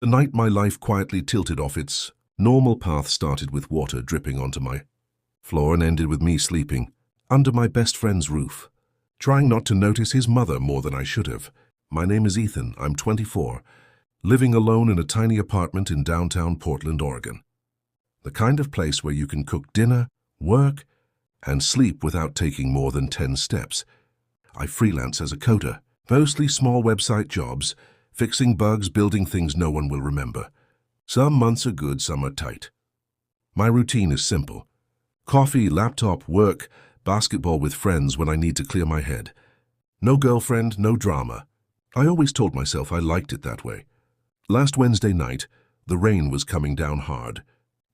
The night my life quietly tilted off its normal path started with water dripping onto my floor and ended with me sleeping under my best friend's roof, trying not to notice his mother more than I should have. My name is Ethan, I'm 24, living alone in a tiny apartment in downtown Portland, Oregon. The kind of place where you can cook dinner, work, and sleep without taking more than 10 steps. I freelance as a coder, mostly small website jobs, fixing bugs, building things no one will remember. Some months are good, some are tight. My routine is simple. Coffee, laptop, work, basketball with friends when I need to clear my head. No girlfriend, no drama. I always told myself I liked it that way. Last Wednesday night, the rain was coming down hard.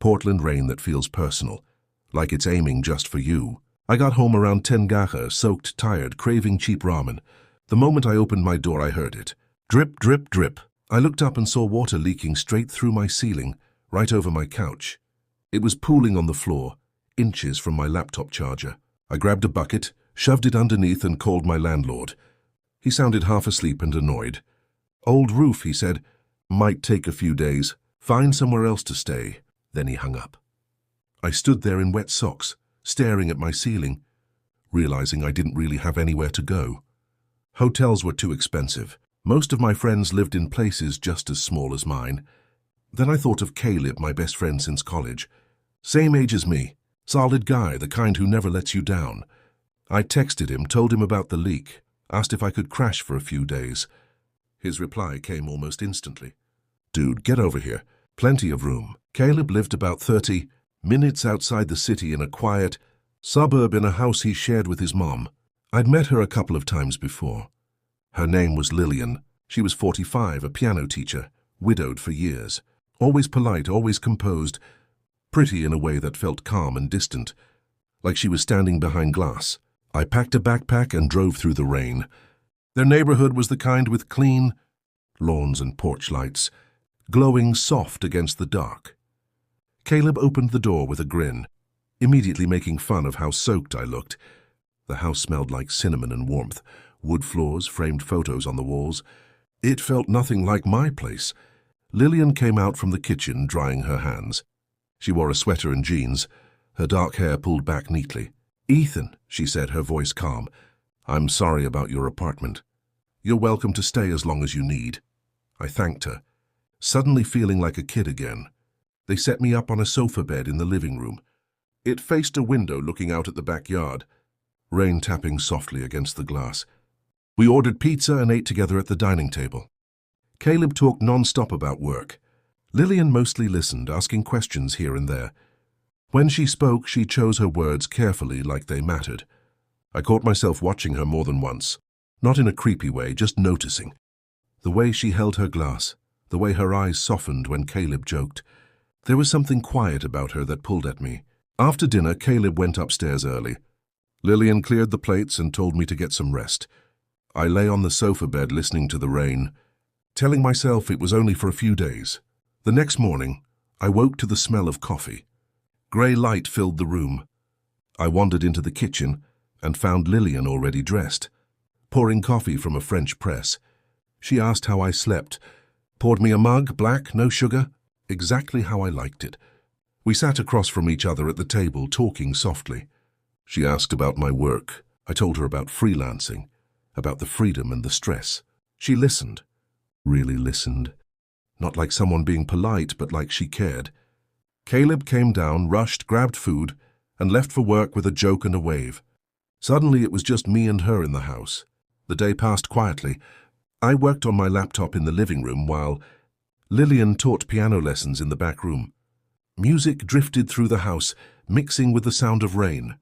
Portland rain that feels personal, like it's aiming just for you. I got home around 10 gacha, soaked, tired, craving cheap ramen. The moment I opened my door, I heard it. Drip, drip, drip. I looked up and saw water leaking straight through my ceiling, right over my couch. It was pooling on the floor, inches from my laptop charger. I grabbed a bucket, shoved it underneath and called my landlord. He sounded half asleep and annoyed. Old roof, he said. Might take a few days. Find somewhere else to stay. Then he hung up. I stood there in wet socks, staring at my ceiling, realizing I didn't really have anywhere to go. Hotels were too expensive. Most of my friends lived in places just as small as mine. Then I thought of Caleb, my best friend since college. Same age as me. Solid guy, the kind who never lets you down. I texted him, told him about the leak, asked if I could crash for a few days. His reply came almost instantly. Dude, get over here. Plenty of room. Caleb lived about 30 minutes outside the city in a quiet suburb in a house he shared with his mom. I'd met her a couple of times before. Her name was Lillian. She was 45, a piano teacher, widowed for years. Always polite, always composed, pretty in a way that felt calm and distant, like she was standing behind glass. I packed a backpack and drove through the rain. Their neighborhood was the kind with clean lawns and porch lights, glowing soft against the dark. Caleb opened the door with a grin, immediately making fun of how soaked I looked. The house smelled like cinnamon and warmth. Wood floors, framed photos on the walls. It felt nothing like my place. Lillian came out from the kitchen, drying her hands. She wore a sweater and jeans, her dark hair pulled back neatly. Ethan, she said, her voice calm, I'm sorry about your apartment. You're welcome to stay as long as you need. I thanked her, suddenly feeling like a kid again. They set me up on a sofa bed in the living room. It faced a window looking out at the backyard, rain tapping softly against the glass. We ordered pizza and ate together at the dining table. Caleb talked non-stop about work. Lillian mostly listened, asking questions here and there. When she spoke, she chose her words carefully, like they mattered. I caught myself watching her more than once, not in a creepy way, just noticing. The way she held her glass, the way her eyes softened when Caleb joked. There was something quiet about her that pulled at me. After dinner, Caleb went upstairs early. Lillian cleared the plates and told me to get some rest. I lay on the sofa bed listening to the rain, telling myself it was only for a few days. The next morning, I woke to the smell of coffee. Grey light filled the room. I wandered into the kitchen and found Lillian already dressed, pouring coffee from a French press. She asked how I slept, poured me a mug, black, no sugar, exactly how I liked it. We sat across from each other at the table, talking softly. She asked about my work. I told her about freelancing, about the freedom and the stress. She listened, really listened. Not like someone being polite, but like she cared. Caleb came down, rushed, grabbed food, and left for work with a joke and a wave. Suddenly it was just me and her in the house. The day passed quietly. I worked on my laptop in the living room while Lillian taught piano lessons in the back room. Music drifted through the house, mixing with the sound of rain.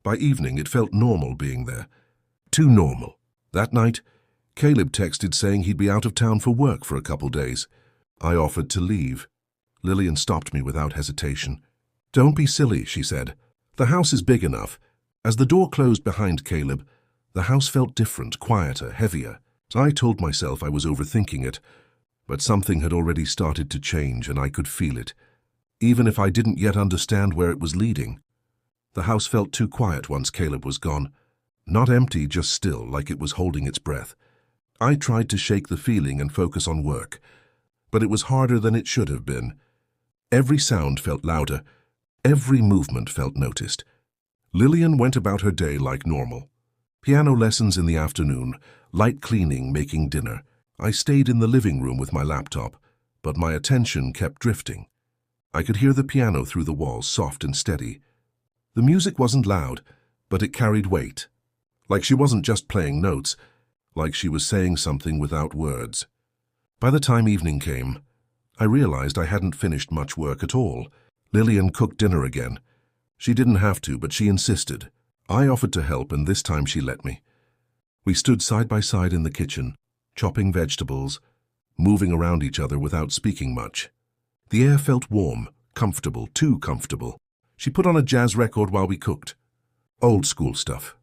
By evening, it felt normal being there. Too normal. That night, Caleb texted saying he'd be out of town for work for a couple days. I offered to leave. Lillian stopped me without hesitation. Don't be silly, she said. The house is big enough. As the door closed behind Caleb, the house felt different, quieter, heavier. I told myself I was overthinking it, but something had already started to change and I could feel it, even if I didn't yet understand where it was leading. The house felt too quiet once Caleb was gone. Not empty, just still, like it was holding its breath. I tried to shake the feeling and focus on work. but it was harder than it should have been. Every sound felt louder. Every movement felt noticed. Lillian went about her day like normal. Piano lessons in the afternoon, light cleaning, making dinner. I stayed in the living room with my laptop, but my attention kept drifting. I could hear the piano through the walls, soft and steady. The music wasn't loud, but it carried weight. Like she wasn't just playing notes, like she was saying something without words. By the time evening came, I realized I hadn't finished much work at all. Lillian cooked dinner again. She didn't have to, but she insisted. I offered to help, and this time she let me. We stood side by side in the kitchen, chopping vegetables, moving around each other without speaking much. The air felt warm, comfortable, too comfortable. She put on a jazz record while we cooked. Old school stuff.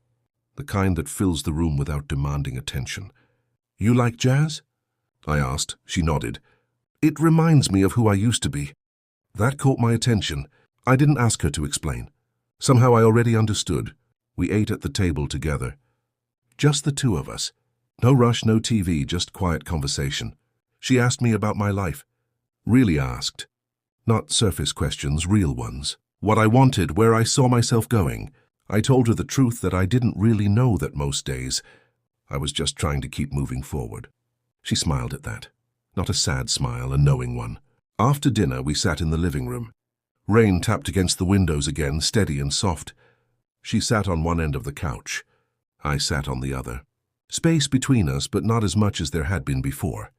The kind that fills the room without demanding attention. "You like jazz?" I asked. She nodded. "It reminds me of who I used to be." That caught my attention. I didn't ask her to explain. Somehow I already understood. We ate at the table together. Just the two of us. No rush, no TV, just quiet conversation. She asked me about my life. Really asked. Not surface questions, real ones. What I wanted, where I saw myself going. I told her the truth that I didn't really know that most days. I was just trying to keep moving forward. She smiled at that. Not a sad smile, a knowing one. After dinner, we sat in the living room. Rain tapped against the windows again, steady and soft. She sat on one end of the couch. I sat on the other. Space between us, but not as much as there had been before.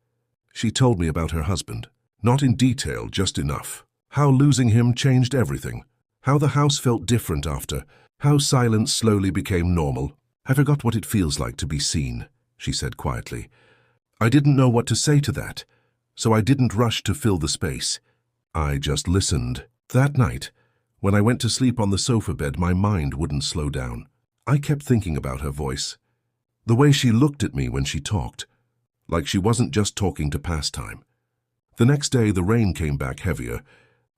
She told me about her husband. Not in detail, just enough. How losing him changed everything. How the house felt different after. How silence slowly became normal. "I forgot what it feels like to be seen," she said quietly. I didn't know what to say to that, so I didn't rush to fill the space. I just listened. That night, when I went to sleep on the sofa bed, my mind wouldn't slow down. I kept thinking about her voice. The way she looked at me when she talked. Like she wasn't just talking to pass time. The next day, the rain came back heavier.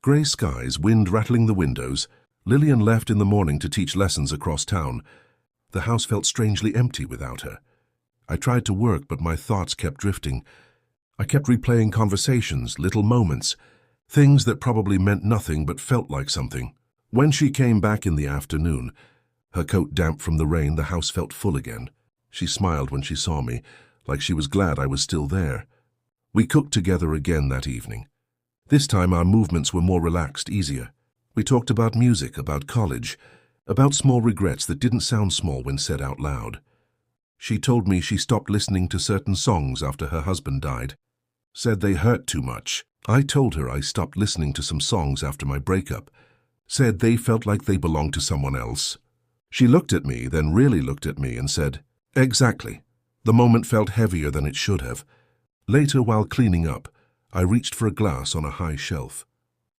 Grey skies, wind rattling the windows. Lillian left in the morning to teach lessons across town. The house felt strangely empty without her. I tried to work, but my thoughts kept drifting. I kept replaying conversations, little moments, things that probably meant nothing but felt like something. When she came back in the afternoon, her coat damp from the rain, the house felt full again. She smiled when she saw me, like she was glad I was still there. We cooked together again that evening. This time our movements were more relaxed, easier. We talked about music, about college, about small regrets that didn't sound small when said out loud. She told me she stopped listening to certain songs after her husband died. Said they hurt too much. I told her I stopped listening to some songs after my breakup. Said they felt like they belonged to someone else. She looked at me, then really looked at me and said, "Exactly." The moment felt heavier than it should have. Later, while cleaning up, I reached for a glass on a high shelf.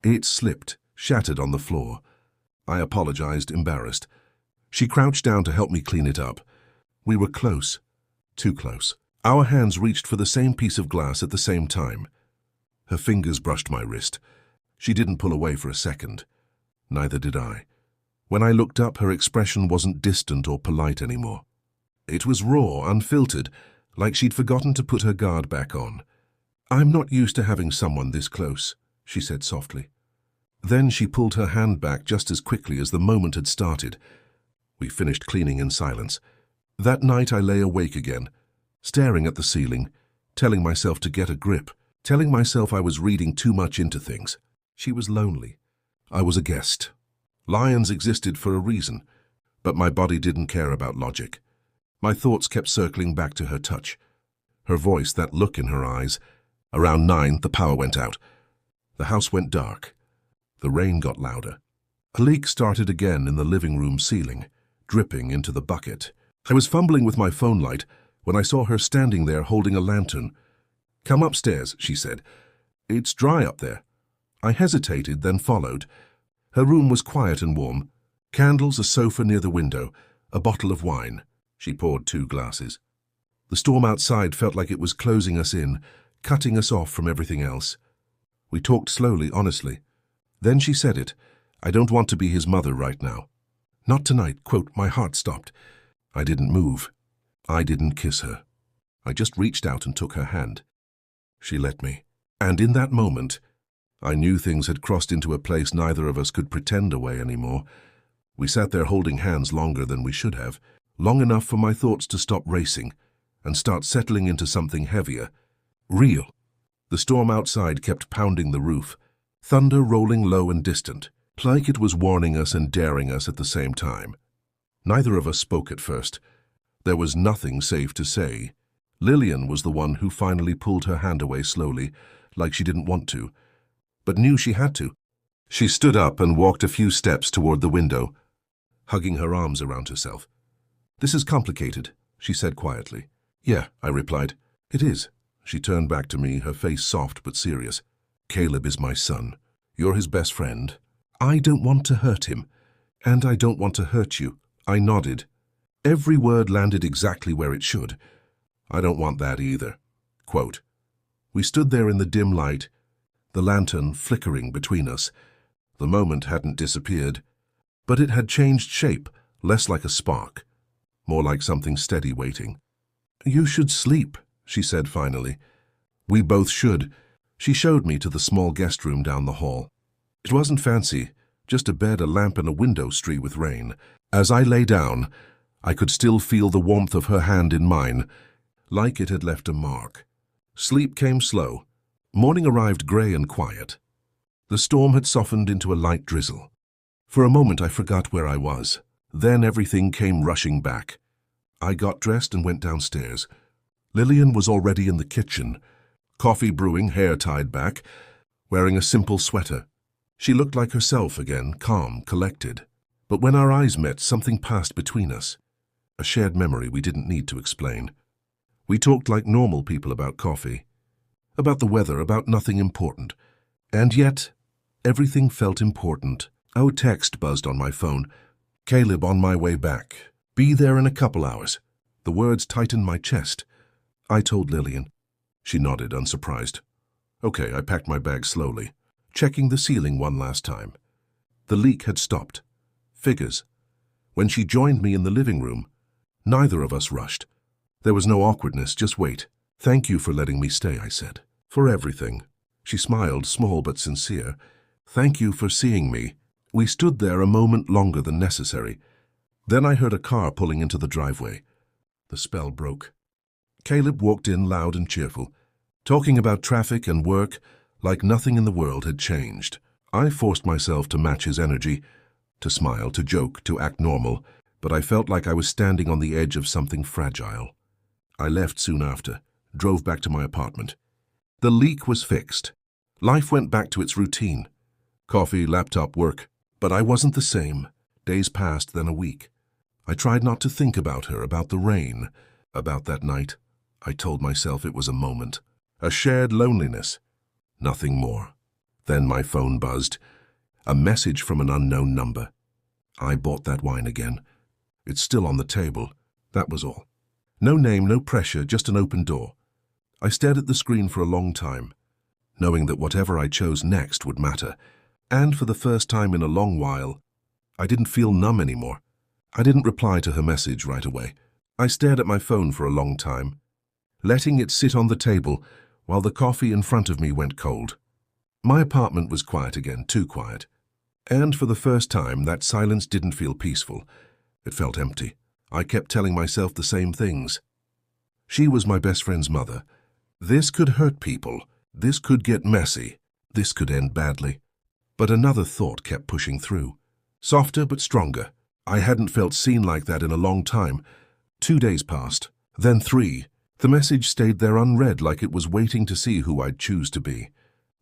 It slipped, shattered on the floor. I apologized, embarrassed. She crouched down to help me clean it up. We were close, too close. Our hands reached for the same piece of glass at the same time. Her fingers brushed my wrist. She didn't pull away for a second. Neither did I. When I looked up, her expression wasn't distant or polite anymore. It was raw, unfiltered, like she'd forgotten to put her guard back on. "I'm not used to having someone this close," she said softly. Then she pulled her hand back just as quickly as the moment had started. We finished cleaning in silence. That night I lay awake again, staring at the ceiling, telling myself to get a grip, telling myself I was reading too much into things. She was lonely. I was a guest. Lions existed for a reason, but my body didn't care about logic. My thoughts kept circling back to her touch, her voice, that look in her eyes. Around 9, the power went out. The house went dark. The rain got louder. A leak started again in the living room ceiling, dripping into the bucket. I was fumbling with my phone light when I saw her standing there holding a lantern. "Come upstairs," she said. "It's dry up there." I hesitated, then followed. Her room was quiet and warm. Candles, a sofa near the window, a bottle of wine. She poured 2 glasses. The storm outside felt like it was closing us in, cutting us off from everything else. We talked slowly, honestly. Then she said it. "I don't want to be his mother right now." Not tonight. Quote, my heart stopped. I didn't move. I didn't kiss her. I just reached out and took her hand. She let me. And in that moment, I knew things had crossed into a place neither of us could pretend away anymore. We sat there holding hands longer than we should have, long enough for my thoughts to stop racing and start settling into something heavier, real. The storm outside kept pounding the roof, thunder rolling low and distant, like it was warning us and daring us at the same time. Neither of us spoke at first. There was nothing safe to say. Lillian was the one who finally pulled her hand away slowly, like she didn't want to, but knew she had to. She stood up and walked a few steps toward the window, hugging her arms around herself. "This is complicated," she said quietly. "Yeah," I replied. "It is." She turned back to me, her face soft but serious. "Caleb is my son. You're his best friend. I don't want to hurt him, and I don't want to hurt you." I nodded. Every word landed exactly where it should. "I don't want that either." Quote. We stood there in the dim light, the lantern flickering between us. The moment hadn't disappeared, but it had changed shape, less like a spark, more like something steady waiting. "You should sleep," she said finally. We both should. She showed me to the small guest room down the hall. It wasn't fancy, just a bed, a lamp, and a window streaked with rain. As I lay down, I could still feel the warmth of her hand in mine, like it had left a mark. Sleep came slow. Morning arrived grey and quiet. The storm had softened into a light drizzle. For a moment I forgot where I was. Then everything came rushing back. I got dressed and went downstairs. Lillian was already in the kitchen, coffee brewing, hair tied back, wearing a simple sweater. She looked like herself again, calm, collected. But when our eyes met, something passed between us. A shared memory we didn't need to explain. We talked like normal people about coffee, about the weather, about nothing important. And yet, everything felt important. Oh, text buzzed on my phone. "Caleb on my way back. Be there in a couple hours." The words tightened my chest. I told Lillian. She nodded, unsurprised. Okay, I packed my bag slowly, checking the ceiling one last time. The leak had stopped. Figures. When she joined me in the living room, neither of us rushed. There was no awkwardness, just wait. "Thank you for letting me stay," I said. "For everything." She smiled, small but sincere. "Thank you for seeing me." We stood there a moment longer than necessary. Then I heard a car pulling into the driveway. The spell broke. Caleb walked in loud and cheerful, talking about traffic and work like nothing in the world had changed. I forced myself to match his energy, to smile, to joke, to act normal, but I felt like I was standing on the edge of something fragile. I left soon after, drove back to my apartment. The leak was fixed. Life went back to its routine. Coffee, laptop, work. But I wasn't the same. Days passed, then a week. I tried not to think about her, about the rain, about that night. I told myself it was a moment, a shared loneliness. Nothing more. Then my phone buzzed. A message from an unknown number. I bought that wine again. It's still on the table. That was all. No name, no pressure, just an open door. I stared at the screen for a long time, knowing that whatever I chose next would matter. And for the first time in a long while, I didn't feel numb anymore. I didn't reply to her message right away. I stared at my phone for a long time, letting it sit on the table while the coffee in front of me went cold. My apartment was quiet again, too quiet. And for the first time, that silence didn't feel peaceful. It felt empty. I kept telling myself the same things. She was my best friend's mother. This could hurt people. This could get messy. This could end badly. But another thought kept pushing through. Softer but stronger. I hadn't felt seen like that in a long time. 2 days passed, then 3. The message stayed there unread, like it was waiting to see who I'd choose to be.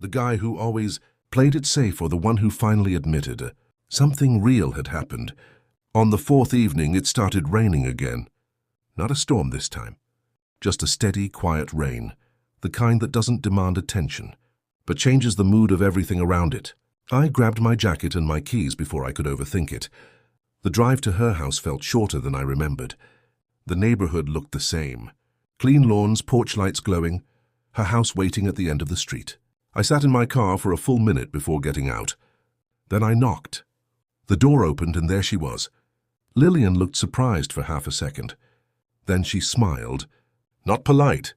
The guy who always played it safe, or the one who finally admitted something real had happened. On the 4th evening, it started raining again. Not a storm this time. Just a steady, quiet rain. The kind that doesn't demand attention, but changes the mood of everything around it. I grabbed my jacket and my keys before I could overthink it. The drive to her house felt shorter than I remembered. The neighborhood looked the same. Clean lawns, porch lights glowing, her house waiting at the end of the street. I sat in my car for a full minute before getting out. Then I knocked. The door opened and there she was. Lillian looked surprised for half a second. Then she smiled. Not polite,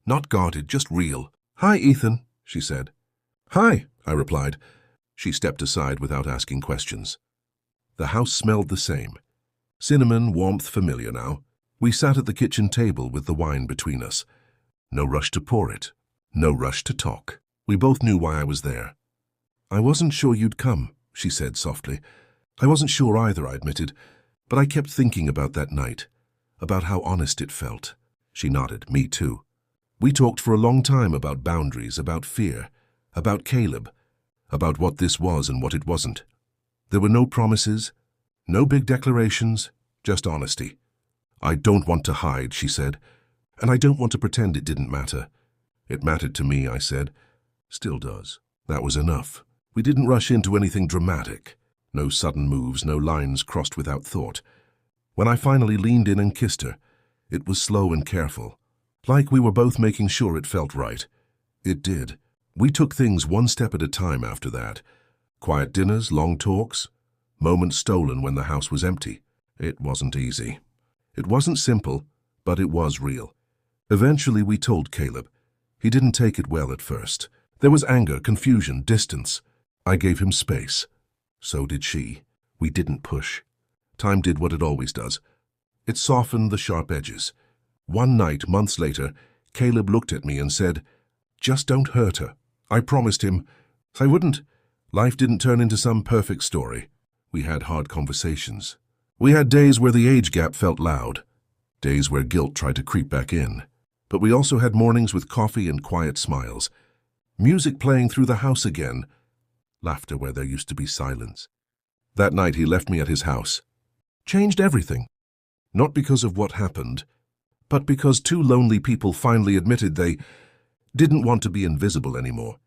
not guarded, just real. "Hi, Ethan," she said. "Hi," I replied. She stepped aside without asking questions. The house smelled the same. Cinnamon, warmth familiar now. We sat at the kitchen table with the wine between us. No rush to pour it. No rush to talk. We both knew why I was there. "I wasn't sure you'd come," she said softly. "I wasn't sure either," I admitted, but I kept thinking about that night, about how honest it felt. She nodded. Me too. We talked for a long time about boundaries, about fear, about Caleb, about what this was and what it wasn't. There were no promises, no big declarations, just honesty. "I don't want to hide," she said, "and I don't want to pretend it didn't matter." "It mattered to me," I said. "Still does." That was enough. We didn't rush into anything dramatic. No sudden moves, no lines crossed without thought. When I finally leaned in and kissed her, it was slow and careful, like we were both making sure it felt right. It did. We took things one step at a time after that. Quiet dinners, long talks, moments stolen when the house was empty. It wasn't easy. It wasn't simple, but it was real. Eventually we told Caleb. He didn't take it well at first. There was anger, confusion, distance. I gave him space. So did she. We didn't push. Time did what it always does. It softened the sharp edges. One night, months later, Caleb looked at me and said, "Just don't hurt her." I promised him I wouldn't. Life didn't turn into some perfect story. We had hard conversations. We had days where the age gap felt loud, days where guilt tried to creep back in. But we also had mornings with coffee and quiet smiles, music playing through the house again, laughter where there used to be silence. That night he left me at his house. Changed everything. Not because of what happened, but because two lonely people finally admitted they didn't want to be invisible anymore.